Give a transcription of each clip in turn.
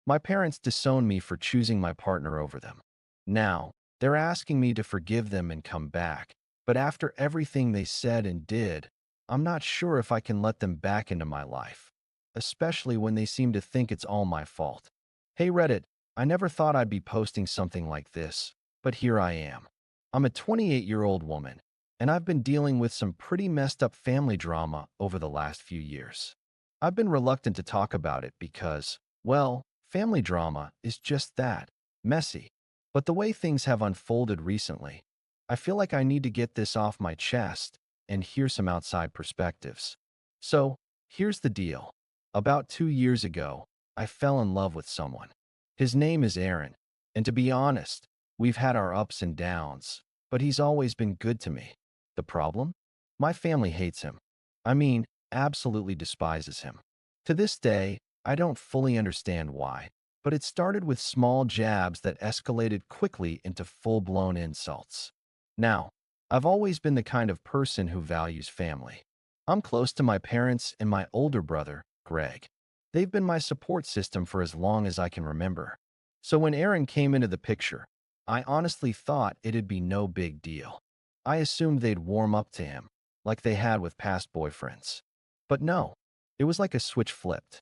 My parents disowned me for choosing my partner over them. Now, they're asking me to forgive them and come back. But after everything they said and did, I'm not sure if I can let them back into my life, especially when they seem to think it's all my fault. Hey Reddit, I never thought I'd be posting something like this, but here I am. I'm a 28-year-old woman, and I've been dealing with some pretty messed up family drama over the last few years. I've been reluctant to talk about it because, well, family drama is just that, messy. But the way things have unfolded recently, I feel like I need to get this off my chest and hear some outside perspectives. So, here's the deal. About 2 years ago, I fell in love with someone. His name is Aaron, and to be honest, we've had our ups and downs, but he's always been good to me. The problem? My family hates him. I mean, absolutely despises him. To this day, I don't fully understand why, but it started with small jabs that escalated quickly into full-blown insults. Now, I've always been the kind of person who values family. I'm close to my parents and my older brother, Greg. They've been my support system for as long as I can remember. So when Aaron came into the picture, I honestly thought it'd be no big deal. I assumed they'd warm up to him, like they had with past boyfriends. But no, it was like a switch flipped.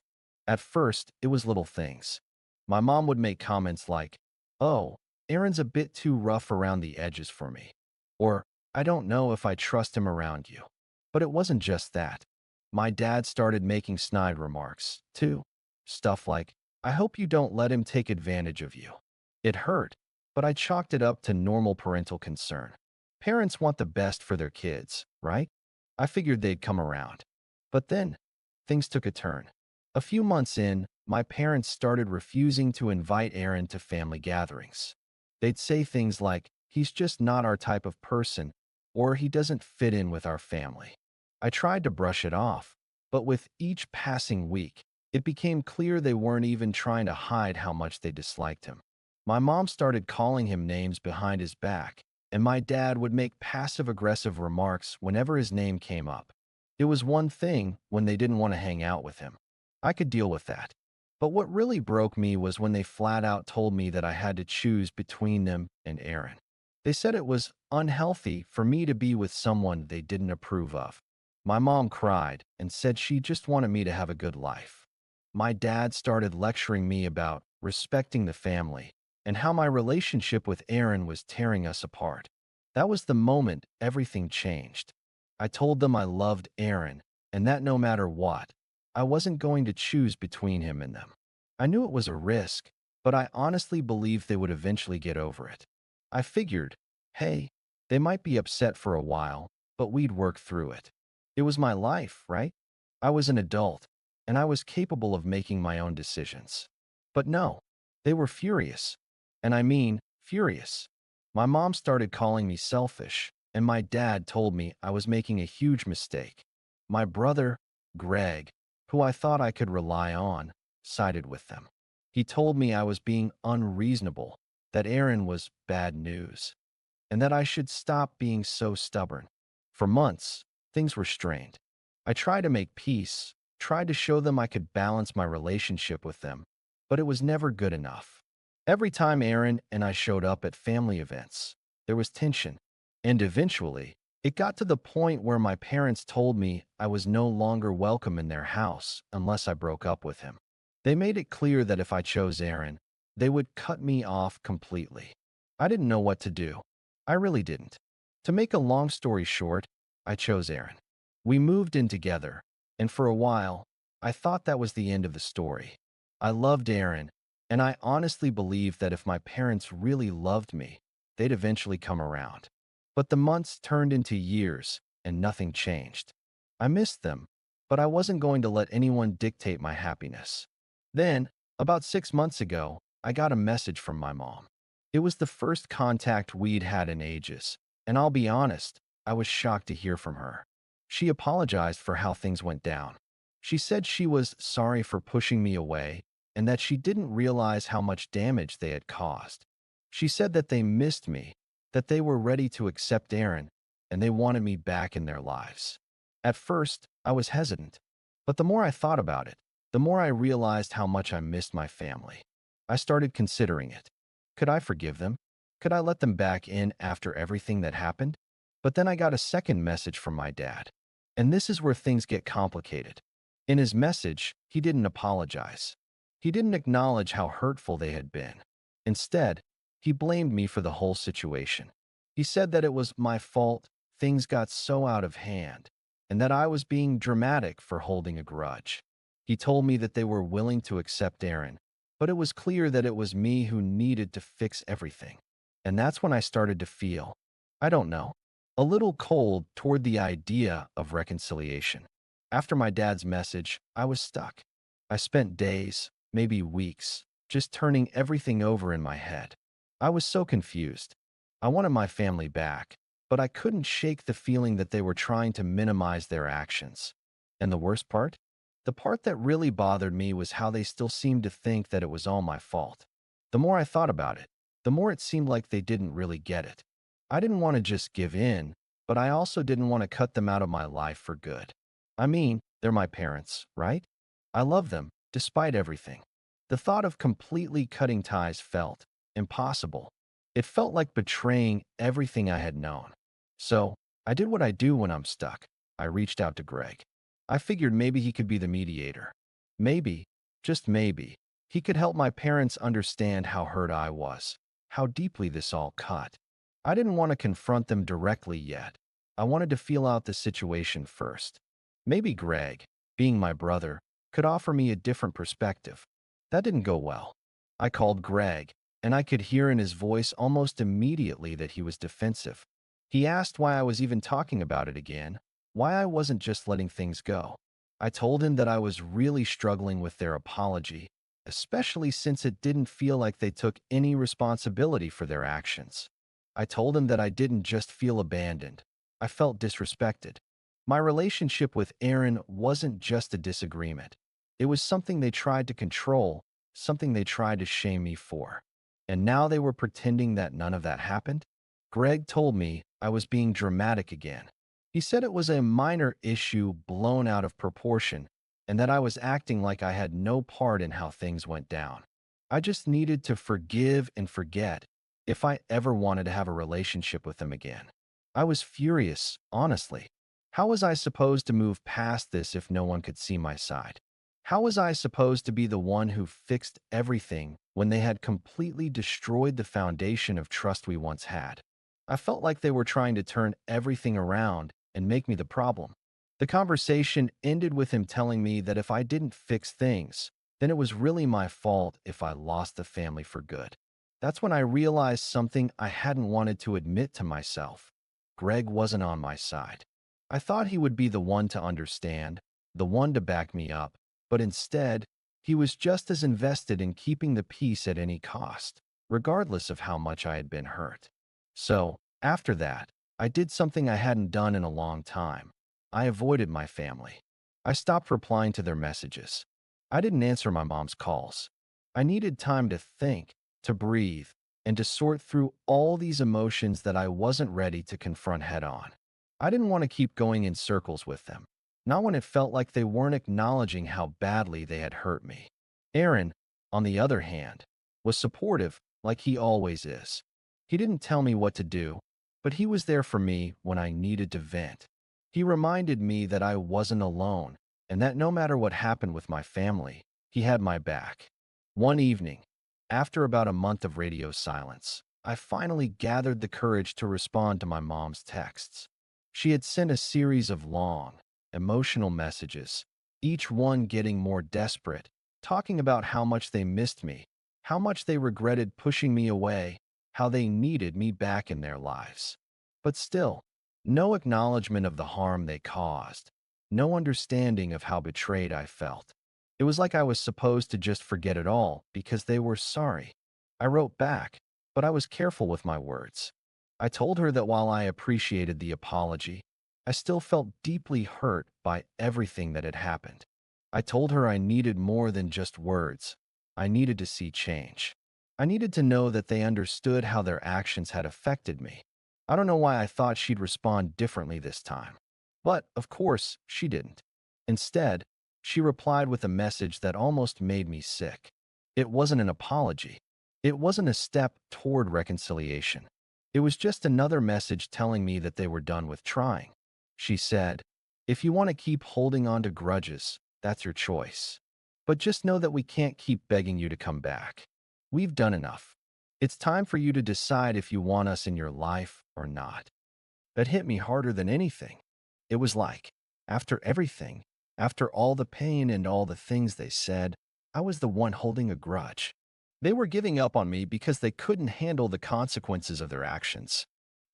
At first, it was little things. My mom would make comments like, "Oh, Aaron's a bit too rough around the edges for me." Or, "I don't know if I trust him around you." But it wasn't just that. My dad started making snide remarks, too. Stuff like, "I hope you don't let him take advantage of you." It hurt, but I chalked it up to normal parental concern. Parents want the best for their kids, right? I figured they'd come around. But then, things took a turn. A few months in, my parents started refusing to invite Aaron to family gatherings. They'd say things like, "He's just not our type of person," or "He doesn't fit in with our family." I tried to brush it off, but with each passing week, it became clear they weren't even trying to hide how much they disliked him. My mom started calling him names behind his back, and my dad would make passive-aggressive remarks whenever his name came up. It was one thing when they didn't want to hang out with him. I could deal with that. But what really broke me was when they flat out told me that I had to choose between them and Aaron. They said it was unhealthy for me to be with someone they didn't approve of. My mom cried and said she just wanted me to have a good life. My dad started lecturing me about respecting the family and how my relationship with Aaron was tearing us apart. That was the moment everything changed. I told them I loved Aaron and that no matter what, I wasn't going to choose between him and them. I knew it was a risk, but I honestly believed they would eventually get over it. I figured, hey, they might be upset for a while, but we'd work through it. It was my life, right? I was an adult, and I was capable of making my own decisions. But no, they were furious. And I mean, furious. My mom started calling me selfish, and my dad told me I was making a huge mistake. My brother, Greg, who I thought I could rely on, sided with them. He told me I was being unreasonable, that Aaron was bad news, and that I should stop being so stubborn. For months, things were strained. I tried to make peace, tried to show them I could balance my relationship with them, but it was never good enough. Every time Aaron and I showed up at family events, there was tension, and eventually, it got to the point where my parents told me I was no longer welcome in their house unless I broke up with him. They made it clear that if I chose Aaron, they would cut me off completely. I didn't know what to do. I really didn't. To make a long story short, I chose Aaron. We moved in together, and for a while, I thought that was the end of the story. I loved Aaron, and I honestly believed that if my parents really loved me, they'd eventually come around. But the months turned into years, and nothing changed. I missed them, but I wasn't going to let anyone dictate my happiness. Then, about 6 months ago, I got a message from my mom. It was the first contact we'd had in ages, and I'll be honest, I was shocked to hear from her. She apologized for how things went down. She said she was sorry for pushing me away and that she didn't realize how much damage they had caused. She said that they missed me, that they were ready to accept Aaron, and they wanted me back in their lives. At first, I was hesitant, but the more I thought about it, the more I realized how much I missed my family. I started considering it. Could I forgive them? Could I let them back in after everything that happened? But then I got a second message from my dad. And this is where things get complicated. In his message, he didn't apologize. He didn't acknowledge how hurtful they had been. Instead, he blamed me for the whole situation. He said that it was my fault, things got so out of hand, and that I was being dramatic for holding a grudge. He told me that they were willing to accept Aaron, but it was clear that it was me who needed to fix everything. And that's when I started to feel, I don't know, a little cold toward the idea of reconciliation. After my dad's message, I was stuck. I spent days, maybe weeks, just turning everything over in my head. I was so confused. I wanted my family back, but I couldn't shake the feeling that they were trying to minimize their actions. And the worst part? The part that really bothered me was how they still seemed to think that it was all my fault. The more I thought about it, the more it seemed like they didn't really get it. I didn't want to just give in, but I also didn't want to cut them out of my life for good. I mean, they're my parents, right? I love them, despite everything. The thought of completely cutting ties felt impossible. It felt like betraying everything I had known. So, I did what I do when I'm stuck. I reached out to Greg. I figured maybe he could be the mediator. Maybe, just maybe, he could help my parents understand how hurt I was, how deeply this all cut. I didn't want to confront them directly yet. I wanted to feel out the situation first. Maybe Greg, being my brother, could offer me a different perspective. That didn't go well. I called Greg, and I could hear in his voice almost immediately that he was defensive. He asked why I was even talking about it again, why I wasn't just letting things go. I told him that I was really struggling with their apology, especially since it didn't feel like they took any responsibility for their actions. I told him that I didn't just feel abandoned. I felt disrespected. My relationship with Aaron wasn't just a disagreement. It was something they tried to control, something they tried to shame me for. And now they were pretending that none of that happened? Greg told me I was being dramatic again. He said it was a minor issue blown out of proportion and that I was acting like I had no part in how things went down. I just needed to forgive and forget if I ever wanted to have a relationship with them again. I was furious, honestly. How was I supposed to move past this if no one could see my side? How was I supposed to be the one who fixed everything when they had completely destroyed the foundation of trust we once had? I felt like they were trying to turn everything around and make me the problem. The conversation ended with him telling me that if I didn't fix things, then it was really my fault if I lost the family for good. That's when I realized something I hadn't wanted to admit to myself. Greg wasn't on my side. I thought he would be the one to understand, the one to back me up, but instead, he was just as invested in keeping the peace at any cost, regardless of how much I had been hurt. So, after that, I did something I hadn't done in a long time. I avoided my family. I stopped replying to their messages. I didn't answer my mom's calls. I needed time to think, to breathe, and to sort through all these emotions that I wasn't ready to confront head on. I didn't want to keep going in circles with them, not when it felt like they weren't acknowledging how badly they had hurt me. Aaron, on the other hand, was supportive like he always is. He didn't tell me what to do, but he was there for me when I needed to vent. He reminded me that I wasn't alone and that no matter what happened with my family, he had my back. One evening, after about a month of radio silence, I finally gathered the courage to respond to my mom's texts. She had sent a series of long, emotional messages, each one getting more desperate, talking about how much they missed me, how much they regretted pushing me away, how they needed me back in their lives. But still, no acknowledgement of the harm they caused, no understanding of how betrayed I felt. It was like I was supposed to just forget it all because they were sorry. I wrote back, but I was careful with my words. I told her that while I appreciated the apology, I still felt deeply hurt by everything that had happened. I told her I needed more than just words. I needed to see change. I needed to know that they understood how their actions had affected me. I don't know why I thought she'd respond differently this time. But, of course, she didn't. Instead, she replied with a message that almost made me sick. It wasn't an apology. It wasn't a step toward reconciliation. It was just another message telling me that they were done with trying. She said, "If you want to keep holding on to grudges, that's your choice. But just know that we can't keep begging you to come back. We've done enough. It's time for you to decide if you want us in your life or not." That hit me harder than anything. It was like, after everything, after all the pain and all the things they said, I was the one holding a grudge. They were giving up on me because they couldn't handle the consequences of their actions.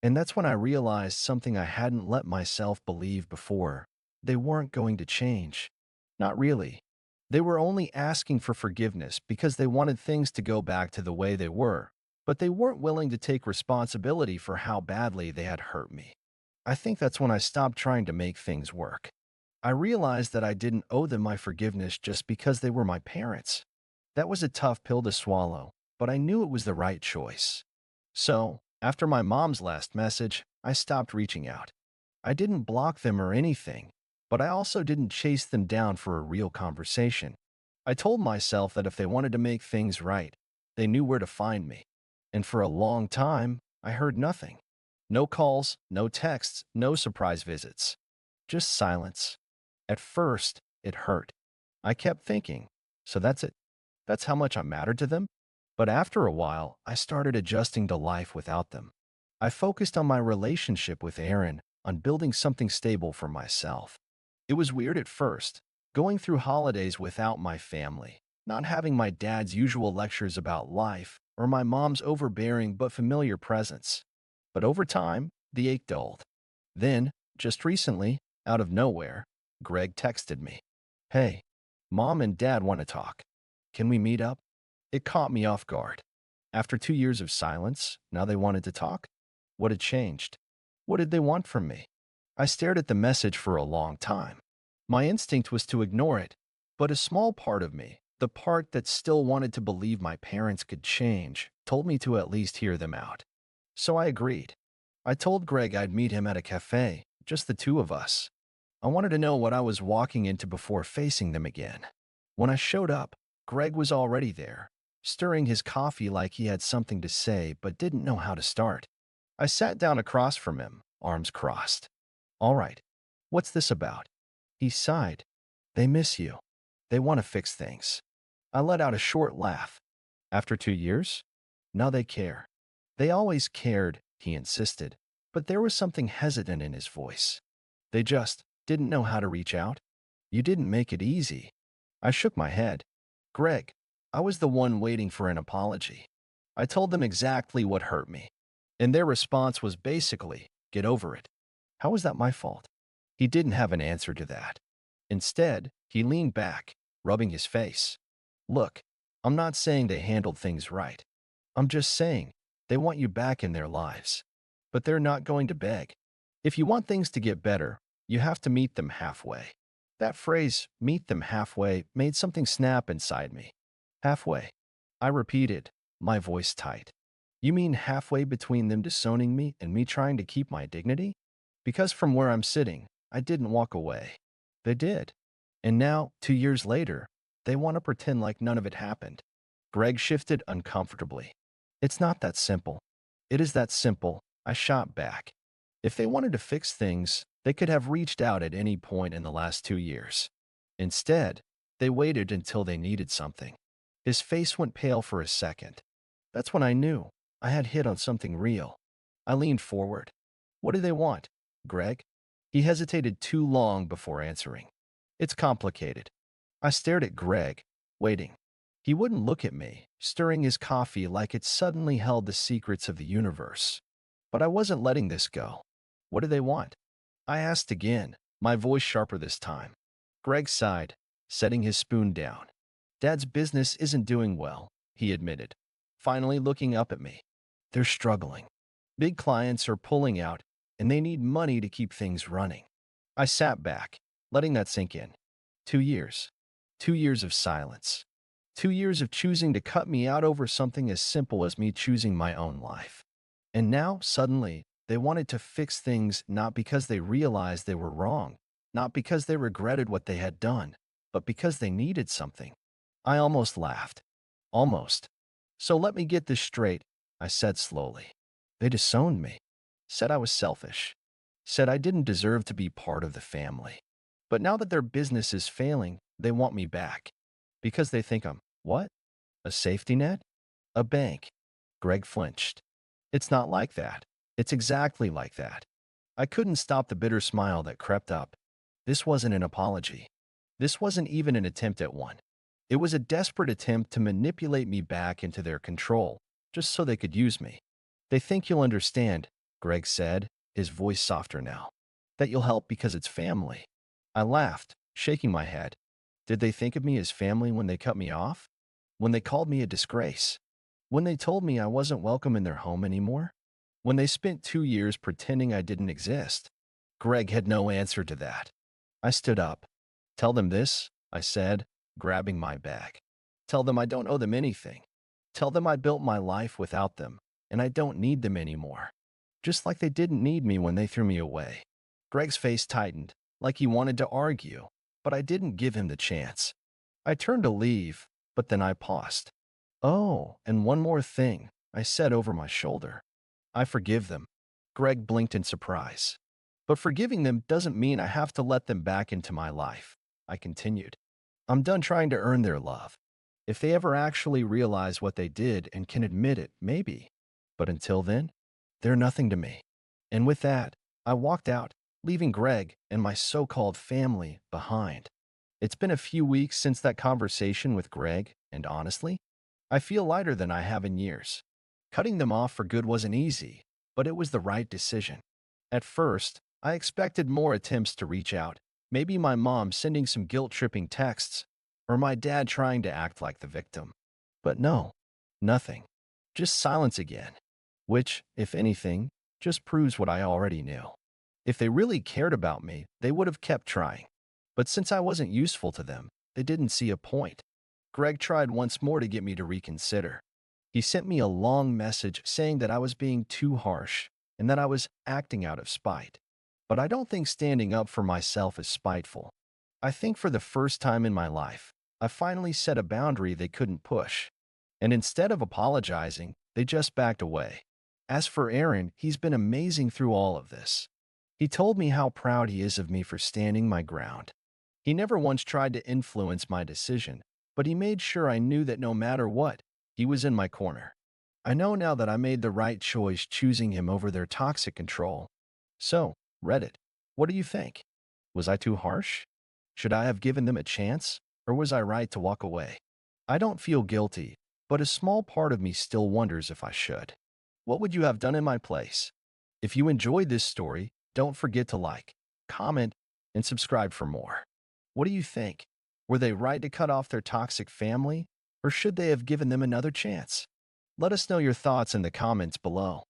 And that's when I realized something I hadn't let myself believe before. They weren't going to change. Not really. They were only asking for forgiveness because they wanted things to go back to the way they were, but they weren't willing to take responsibility for how badly they had hurt me. I think that's when I stopped trying to make things work. I realized that I didn't owe them my forgiveness just because they were my parents. That was a tough pill to swallow, but I knew it was the right choice. So, after my mom's last message, I stopped reaching out. I didn't block them or anything, but I also didn't chase them down for a real conversation. I told myself that if they wanted to make things right, they knew where to find me. And for a long time, I heard nothing. No calls, no texts, no surprise visits. Just silence. At first, it hurt. I kept thinking, so that's it. That's how much I mattered to them? But after a while, I started adjusting to life without them. I focused on my relationship with Aaron, on building something stable for myself. It was weird at first, going through holidays without my family, not having my dad's usual lectures about life, or my mom's overbearing but familiar presence. But over time, the ache dulled. Then, just recently, out of nowhere, Greg texted me. "Hey, Mom and Dad want to talk. Can we meet up?" It caught me off guard. After 2 years of silence, now they wanted to talk? What had changed? What did they want from me? I stared at the message for a long time. My instinct was to ignore it, but a small part of me, the part that still wanted to believe my parents could change, told me to at least hear them out. So I agreed. I told Greg I'd meet him at a cafe, just the two of us. I wanted to know what I was walking into before facing them again. When I showed up, Greg was already there, stirring his coffee like he had something to say but didn't know how to start. I sat down across from him, arms crossed. "All right, what's this about?" He sighed. "They miss you. They want to fix things." I let out a short laugh. "After 2 years? Now they care." "They always cared," he insisted, but there was something hesitant in his voice. "They just didn't know how to reach out." "You didn't make it easy." I shook my head. "Greg, I was the one waiting for an apology. I told them exactly what hurt me, and their response was basically, 'Get over it.' How was that my fault?" He didn't have an answer to that. Instead, he leaned back, rubbing his face. "Look, I'm not saying they handled things right. I'm just saying they want you back in their lives. But they're not going to beg. If you want things to get better, you have to meet them halfway." That phrase, "meet them halfway," made something snap inside me. "Halfway," I repeated, my voice tight. "You mean halfway between them disowning me and me trying to keep my dignity?" Because from where I'm sitting, I didn't walk away. They did. And now, 2 years later, they want to pretend like none of it happened. Greg shifted uncomfortably. "It's not that simple." "It is that simple," I shot back. "If they wanted to fix things, they could have reached out at any point in the last 2 years. Instead, they waited until they needed something." His face went pale for a second. That's when I knew I had hit on something real. I leaned forward. "What do they want, Greg?" He hesitated too long before answering. "It's complicated." I stared at Greg, waiting. He wouldn't look at me, stirring his coffee like it suddenly held the secrets of the universe. But I wasn't letting this go. "What do they want?" I asked again, my voice sharper this time. Greg sighed, setting his spoon down. "Dad's business isn't doing well," he admitted, finally looking up at me. "They're struggling. Big clients are pulling out, and they need money to keep things running." I sat back, letting that sink in. 2 years. 2 years of silence. 2 years of choosing to cut me out over something as simple as me choosing my own life. And now, suddenly, they wanted to fix things not because they realized they were wrong, not because they regretted what they had done, but because they needed something. I almost laughed. Almost. So let me get this straight, I said slowly. They disowned me, said I was selfish, said I didn't deserve to be part of the family. But now that their business is failing, they want me back. Because they think I'm, what? A safety net? A bank? Greg flinched. It's not like that. It's exactly like that. I couldn't stop the bitter smile that crept up. This wasn't an apology. This wasn't even an attempt at one. It was a desperate attempt to manipulate me back into their control, just so they could use me. They think you'll understand, Greg said, his voice softer now. That you'll help because it's family. I laughed, shaking my head. Did they think of me as family when they cut me off? When they called me a disgrace? When they told me I wasn't welcome in their home anymore? When they spent 2 years pretending I didn't exist? Greg had no answer to that. I stood up. Tell them this, I said, grabbing my bag. Tell them I don't owe them anything. Tell them I built my life without them, and I don't need them anymore. Just like they didn't need me when they threw me away. Greg's face tightened, like he wanted to argue, but I didn't give him the chance. I turned to leave, but then I paused. Oh, and one more thing, I said over my shoulder. I forgive them. Greg blinked in surprise. But forgiving them doesn't mean I have to let them back into my life, I continued. I'm done trying to earn their love. If they ever actually realize what they did and can admit it, maybe. But until then, they're nothing to me. And with that, I walked out, leaving Greg and my so-called family behind. It's been a few weeks since that conversation with Greg, and honestly, I feel lighter than I have in years. Cutting them off for good wasn't easy, but it was the right decision. At first, I expected more attempts to reach out, maybe my mom sending some guilt-tripping texts, or my dad trying to act like the victim. But no, nothing. Just silence again, which, if anything, just proves what I already knew. If they really cared about me, they would have kept trying. But since I wasn't useful to them, they didn't see a point. Greg tried once more to get me to reconsider. He sent me a long message saying that I was being too harsh and that I was acting out of spite. But I don't think standing up for myself is spiteful. I think for the first time in my life, I finally set a boundary they couldn't push. And instead of apologizing, they just backed away. As for Aaron, he's been amazing through all of this. He told me how proud he is of me for standing my ground. He never once tried to influence my decision, but he made sure I knew that no matter what, he was in my corner. I know now that I made the right choice choosing him over their toxic control. So, Reddit, what do you think? Was I too harsh? Should I have given them a chance, or was I right to walk away? I don't feel guilty, but a small part of me still wonders if I should. What would you have done in my place? If you enjoyed this story, don't forget to like, comment, and subscribe for more. What do you think? Were they right to cut off their toxic family, or should they have given them another chance? Let us know your thoughts in the comments below.